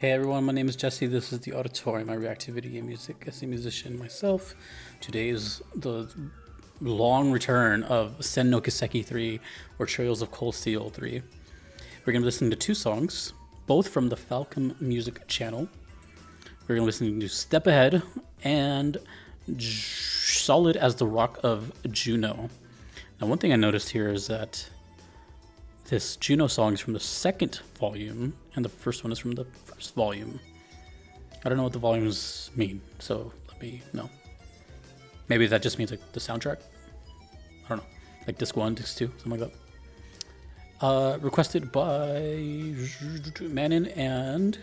Hey everyone, my name is Jesse. This is the Auditorium. I react to video game music as a musician myself. Today is the long return of Sen no Kiseki 3 or Trails of Cold Steel 3. We're going to be listening to two songs, both from the Falcon Music channel. We're going to be listening to Step Ahead and Solid as the Rock of Juno. Now, one thing I noticed here is that this Juno song is from the second volume, and the first one is from the first volume. I don't know what the volumes mean, so let me know. Maybe that just means like the soundtrack? I don't know. Like disc 1, disc 2, something like that. Requested by Manin and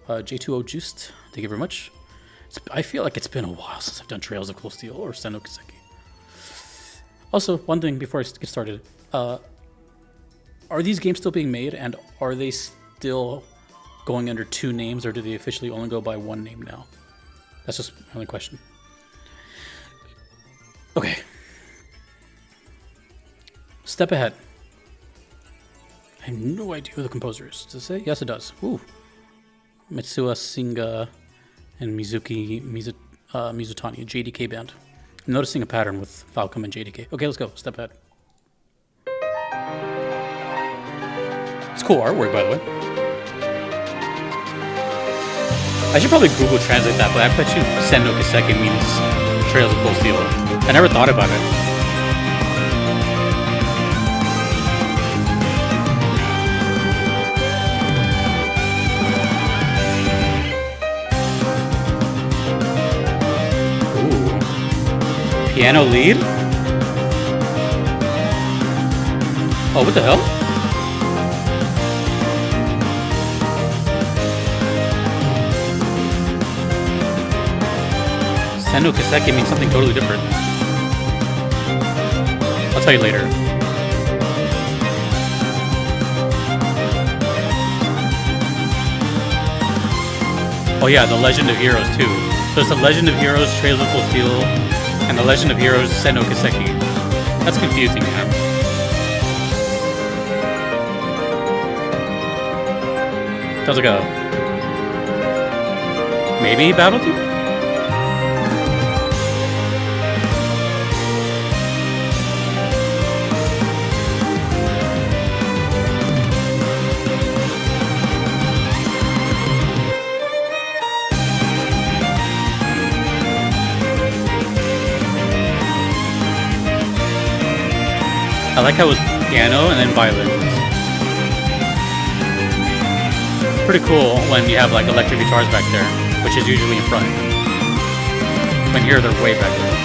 J2O Juiced. Thank you very much. I feel like it's been a while since I've done Trails of Cold Steel or Sen no Kiseki. Also, one thing before I get started. Are these games still being made, and are they still going under two names, or do they officially only go by one name now? That's just my only question. Okay. Step Ahead. I have no idea who the composer is. Does it say? Yes, it does. Ooh. Mitsuya Singa and Mizutani, JDK band. I'm noticing a pattern with Falcom and JDK. Okay, let's go. Step Ahead. It's cool artwork, by the way. I should probably Google translate that, but I bet you Sen no Kiseki means Trails of Cold Steel. I never thought about it. Ooh. Piano lead? Oh, what the hell? Sen no Kiseki means something totally different. I'll tell you later. Oh yeah, the Legend of Heroes too. So it's the Legend of Heroes, Trails of Cold Steel, and the Legend of Heroes, Sen no Kiseki. That's confusing, man. Sounds like a... maybe Battle Team? I like how it was piano and then violins. Pretty cool when you have like electric guitars back there, which is usually in front. But here they're way back there.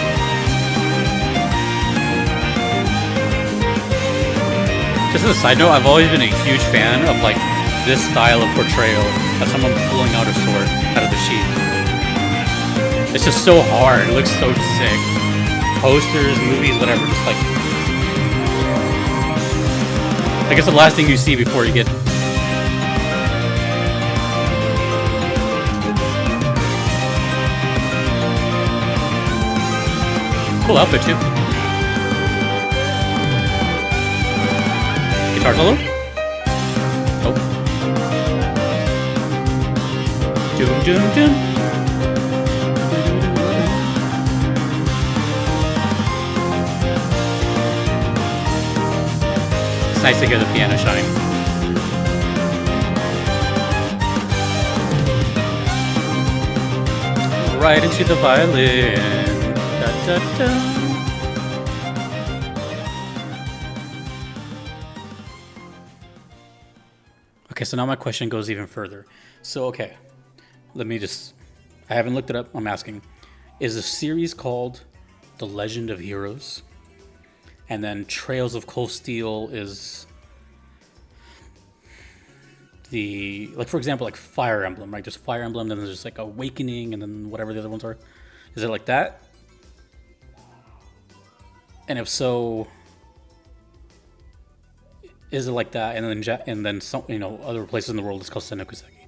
Just as a side note, I've always been a huge fan of like this style of portrayal of someone pulling out a sword out of the sheath. It's just so hard. It looks so sick. Posters, movies, whatever, just like... I guess the last thing you see before you get... Cool outfit too. Guitar solo? Oh. Doom, doom, doom. It's nice to hear the piano shine. Right into the violin. Da, da, da. Okay, so now my question goes even further. So, okay, let me just... I haven't looked it up. I'm asking. Is the series called The Legend of Heroes? And then Trails of Cold Steel is the... like, for example, like Fire Emblem, right? There's Fire Emblem, then there's just like Awakening, and then whatever the other ones are. Is it like that? And if so, is it like that? And then some, you know, other places in the world it's called Sen no Kiseki.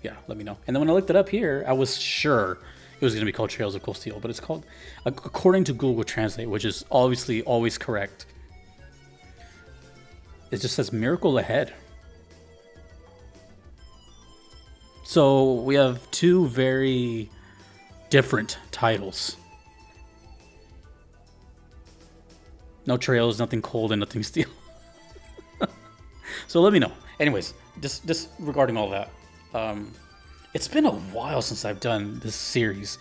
Yeah, let me know. And then when I looked it up here, I was sure it was going to be called Trails of Cold Steel, but it's called, according to Google Translate, which is obviously always correct, it just says Miracle Ahead. So we have two very different titles. No trails, nothing cold, and nothing steel. So let me know. Anyways, just regarding all that, it's been a while since I've done this series,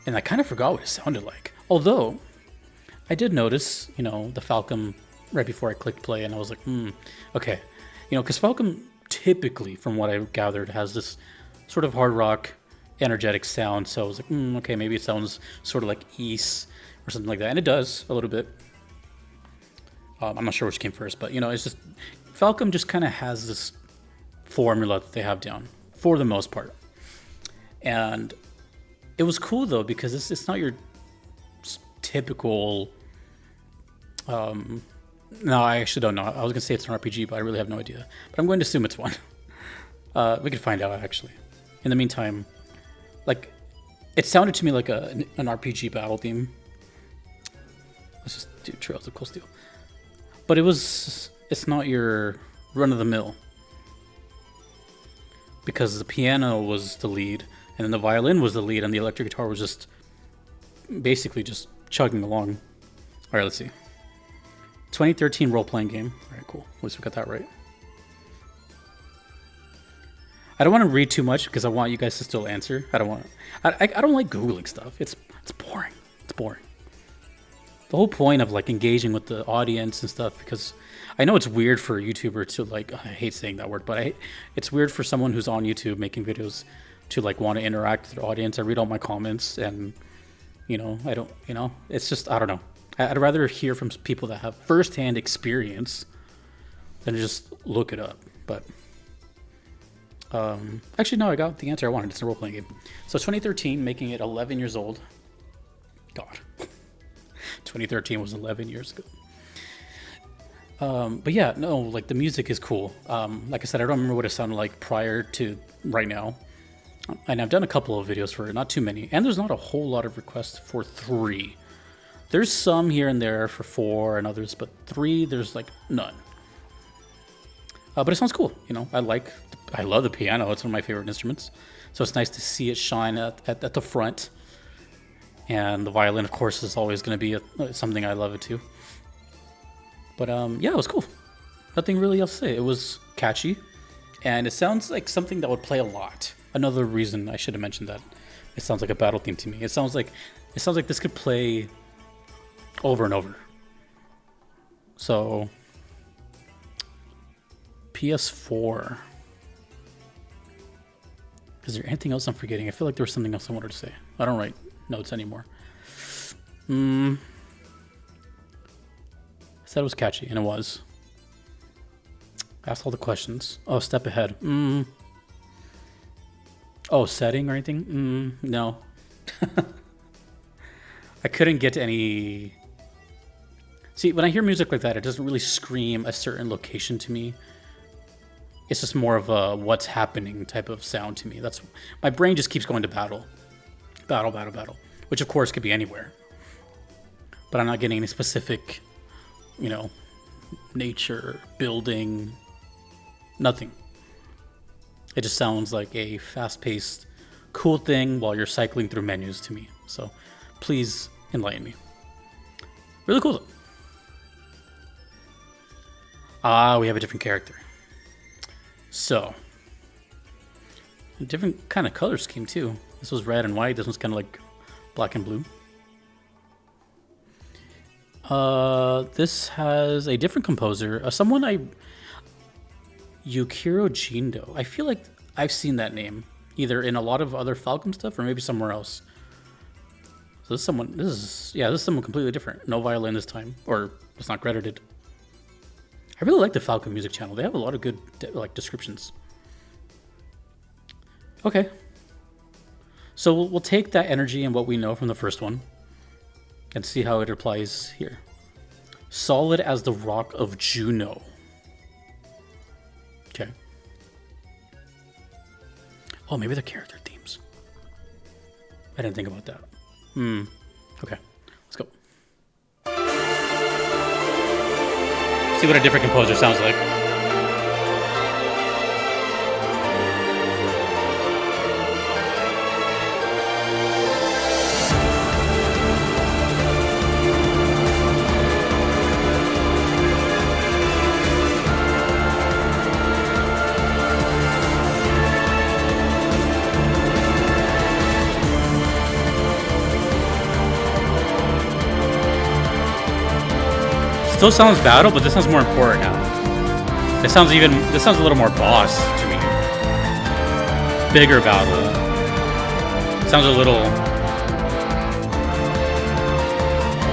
and I kind of forgot what it sounded like. Although, I did notice, the Falcon right before I clicked play, and I was like, okay. Because Falcon typically, from what I've gathered, has this sort of hard rock, energetic sound. So I was like, okay, maybe it sounds sort of like East or something like that. And it does a little bit. I'm not sure which came first, but, it's just, Falcon just kind of has this formula that they have down for the most part. And it was cool, though, because it's not your typical... no, I actually don't know. I was going to say it's an RPG, but I really have no idea. But I'm going to assume it's one. We could find out, actually. In the meantime, it sounded to me like an RPG battle theme. Let's just do Trails of Cold Steel. But it's not your run-of-the-mill. Because the piano was the lead, and then the violin was the lead, and the electric guitar was just basically just chugging along. All right, let's see. 2013 role-playing game. All right, cool. At least we got that right. I don't want to read too much because I want you guys to still answer. I don't like Googling stuff. It's boring. It's boring. The whole point of engaging with the audience and stuff, because I know it's weird for a YouTuber to I hate saying that word, but it's weird for someone who's on YouTube making videos to want to interact with their audience. I read all my comments and I don't, it's just, I don't know. I'd rather hear from people that have firsthand experience than just look it up. But actually, no, I got the answer I wanted. It's a role-playing game. So 2013, making it 11 years old. God. 2013 was 11 years ago. But yeah, no, the music is cool. Like I said, I don't remember what it sounded like prior to right now. And I've done a couple of videos for it, not too many. And there's not a whole lot of requests for 3. There's some here and there for 4 and others, but 3, there's none. But it sounds cool. I love the piano. It's one of my favorite instruments. So it's nice to see it shine at the front. And the violin, of course, is always going to be something I love it too. But yeah, it was cool. Nothing really else to say. It was catchy, and it sounds like something that would play a lot. Another reason I should have mentioned that. It sounds like a battle theme to me. It sounds like this could play over and over. So PS4. Is there anything else I'm forgetting? I feel like there was something else I wanted to say. I don't write notes anymore. I said it was catchy, and it was. Asked all the questions. Oh, step ahead. Oh, setting or anything? No. I couldn't get any... See, when I hear music like that, it doesn't really scream a certain location to me. It's just more of a what's happening type of sound to me. That's my brain just keeps going to battle. Battle, battle, battle. Which, of course, could be anywhere. But I'm not getting any specific, nature, building, nothing. It just sounds like a fast-paced, cool thing while you're cycling through menus to me. So please enlighten me. Really cool, though. Ah, we have a different character. So, a different kind of color scheme, too. This was red and white. This one's kind of like black and blue. This has a different composer. Yukiro Jindo. I feel like I've seen that name either in a lot of other Falcom stuff or maybe somewhere else. So this is someone completely different. No violin this time, or it's not credited. I really like the Falcom music channel. They have a lot of good descriptions. Okay. So we'll take that energy and what we know from the first one and see how it applies here. Solid as the rock of Juno. Okay. Oh, maybe they're character themes. I didn't think about that. Okay. Let's go. See what a different composer sounds like. Still sounds battle, but this sounds more important now. This sounds a little more boss to me. Bigger battle. Sounds a little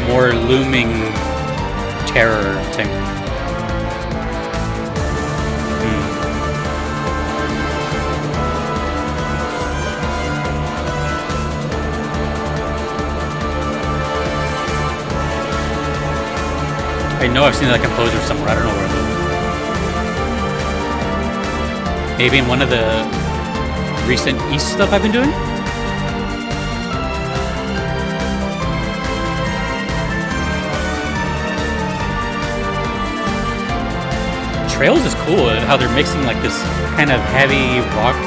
more looming terror thing. I know I've seen that composer somewhere. I don't know where though. Maybe in one of the recent East stuff I've been doing? Trails is cool, how they're mixing like this kind of heavy rock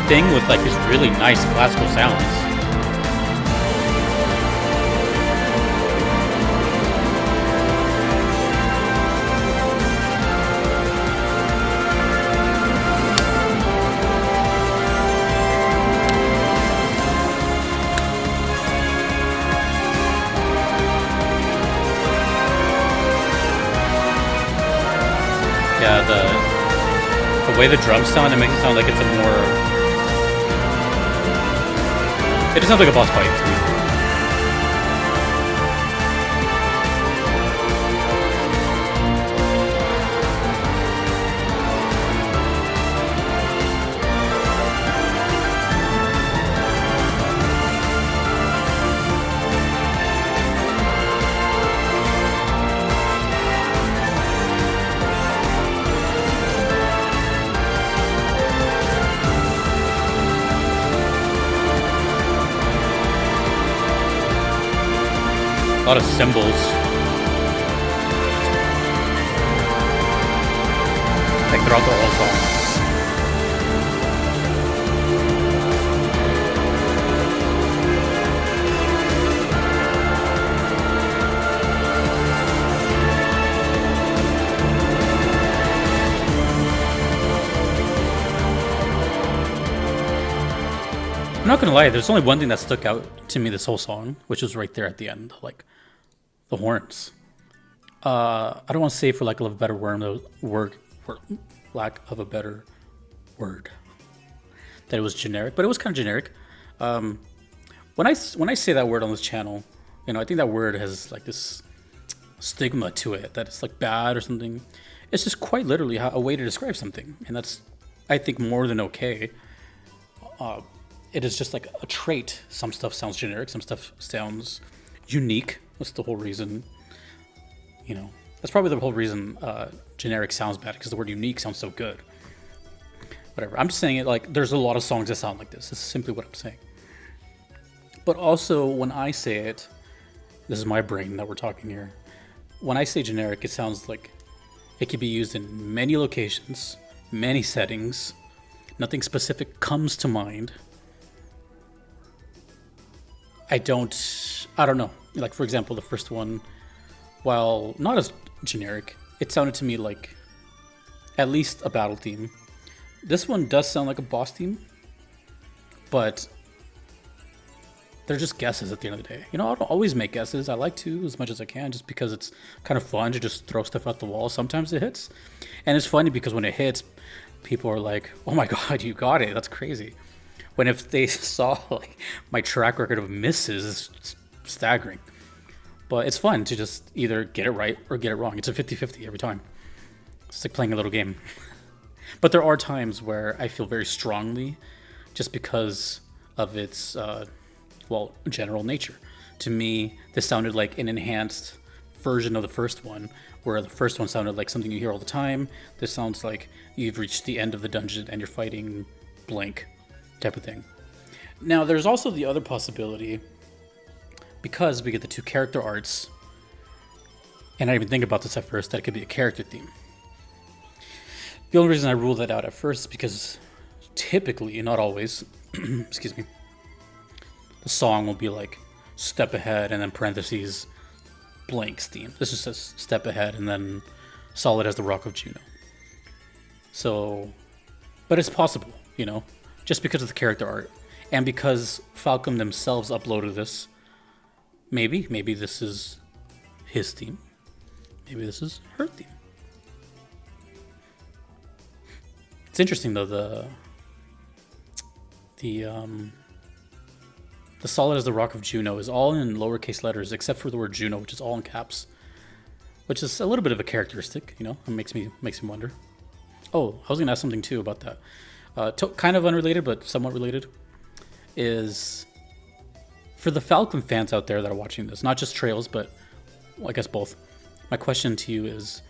thing with like this really nice classical sounds. Yeah, the way the drums sound, it makes it sound like it's a more... It just sounds like a boss fight to me. A lot of cymbals. Like throughout the whole song. I'm not gonna lie, there's only one thing that stuck out to me this whole song, which was right there at the end, like the horns. I don't want to say for lack of a better lack of a better word, that it was generic, but it was kind of generic. When I say that word on this channel, you know, I think that word has like this stigma to it that it's like bad or something. It's just quite literally a way to describe something, and that's, I think, more than okay. It is just like a trait. Some stuff sounds generic, some stuff sounds unique. That's the whole reason, you know, that's probably the whole reason generic sounds bad, because the word unique sounds so good. Whatever, I'm just saying it like there's a lot of songs that sound like this. This is simply what I'm saying. But also when I say it, this is my brain that we're talking here. When I say generic, it sounds like it could be used in many locations, many settings. Nothing specific comes to mind. I don't know. Like, for example, the first one, while not as generic, it sounded to me like at least a battle theme. This one does sound like a boss theme, but they're just guesses at the end of the day. You know, I don't always make guesses. I like to as much as I can, just because it's kind of fun to just throw stuff at the wall. Sometimes it hits. And it's funny because when it hits, people are like, oh my God, you got it. That's crazy. When if they saw like my track record of misses, it's staggering. But it's fun to just either get it right or get it wrong. It's a 50-50 every time. It's like playing a little game. But there are times where I feel very strongly, just because of its, general nature. To me, this sounded like an enhanced version of the first one, where the first one sounded like something you hear all the time. This sounds like you've reached the end of the dungeon and you're fighting blank type of thing. Now, there's also the other possibility, because we get the two character arts, and I didn't even think about this at first, that it could be a character theme. The only reason I ruled that out at first is because typically, not always, excuse me, the song will be like step ahead and then parentheses blanks theme. This just says step ahead and then solid as the rock of Juno. So, but it's possible, you know, just because of the character art and because Falcom themselves uploaded this. Maybe this is his theme. Maybe this is her theme. It's interesting though, the solid as the rock of Juno is all in lowercase letters except for the word Juno, which is all in caps, which is a little bit of a characteristic, you know. It makes me wonder. Oh, I was gonna ask something too about that. Kind of unrelated, but somewhat related. Is for the Falcon fans out there that are watching this, not just Trails, but well, I guess both. My question to you is: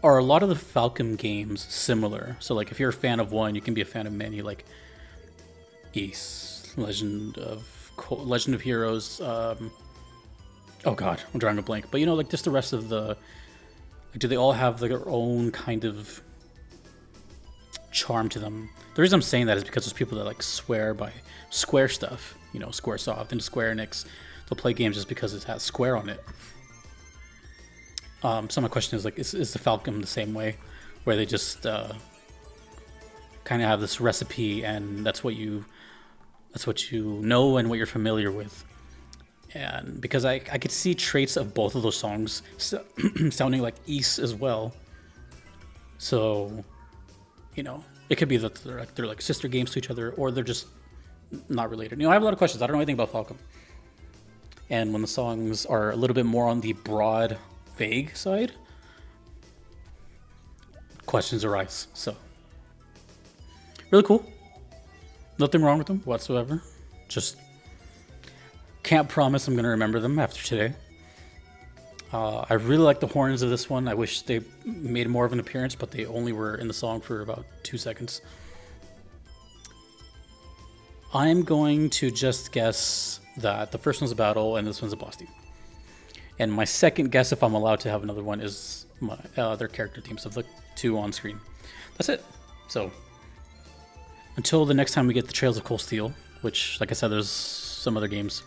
are a lot of the Falcon games similar? So, like, if you're a fan of one, you can be a fan of many, like East, Legend of Heroes. Oh God, I'm drawing a blank. But you know, like just the rest of the. Like, do they all have their own kind of charm to them? The reason I'm saying that is because there's people that like swear by Square stuff. You know, Squaresoft and Square Enix. They'll play games just because it has Square on it. So my question is like, is the Falcon the same way, where they just kind of have this recipe and that's what you know and what you're familiar with? And because I could see traits of both of those songs sounding like East as well. So, you know, it could be that they're like sister games to each other, or they're just not related. You know, I have a lot of questions. I don't know anything about Falcon. And when the songs are a little bit more on the broad, vague side, questions arise. So, really cool. Nothing wrong with them whatsoever. Just can't promise I'm going to remember them after today. I really like the horns of this one. I wish they made more of an appearance, but they only were in the song for about 2 seconds. I'm going to just guess that the first one's a battle and this one's a boss theme. And my second guess, if I'm allowed to have another one, is their character themes of the two on screen. That's it. So until the next time we get the Trails of Cold Steel, which, like I said, there's some other games.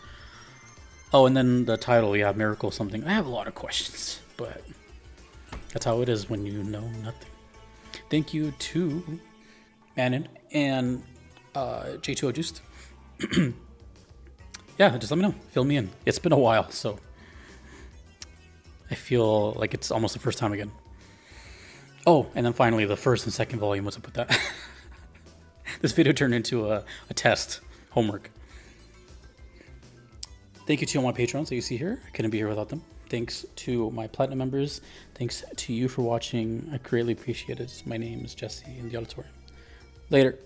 Oh, and then the title, yeah, Miracle something. I have a lot of questions, but that's how it is when you know nothing. Thank you to Manon and J2O Juiced. Yeah, just let me know. Fill me in. It's been a while, so I feel like it's almost the first time again. Oh, and then finally, the first and second volume. What's up with that? This video turned into a test, homework. Thank you to all my patrons that you see here. I couldn't be here without them. Thanks to my platinum members. Thanks to you for watching. I greatly appreciate it. My name is Jesse in the auditorium. Later.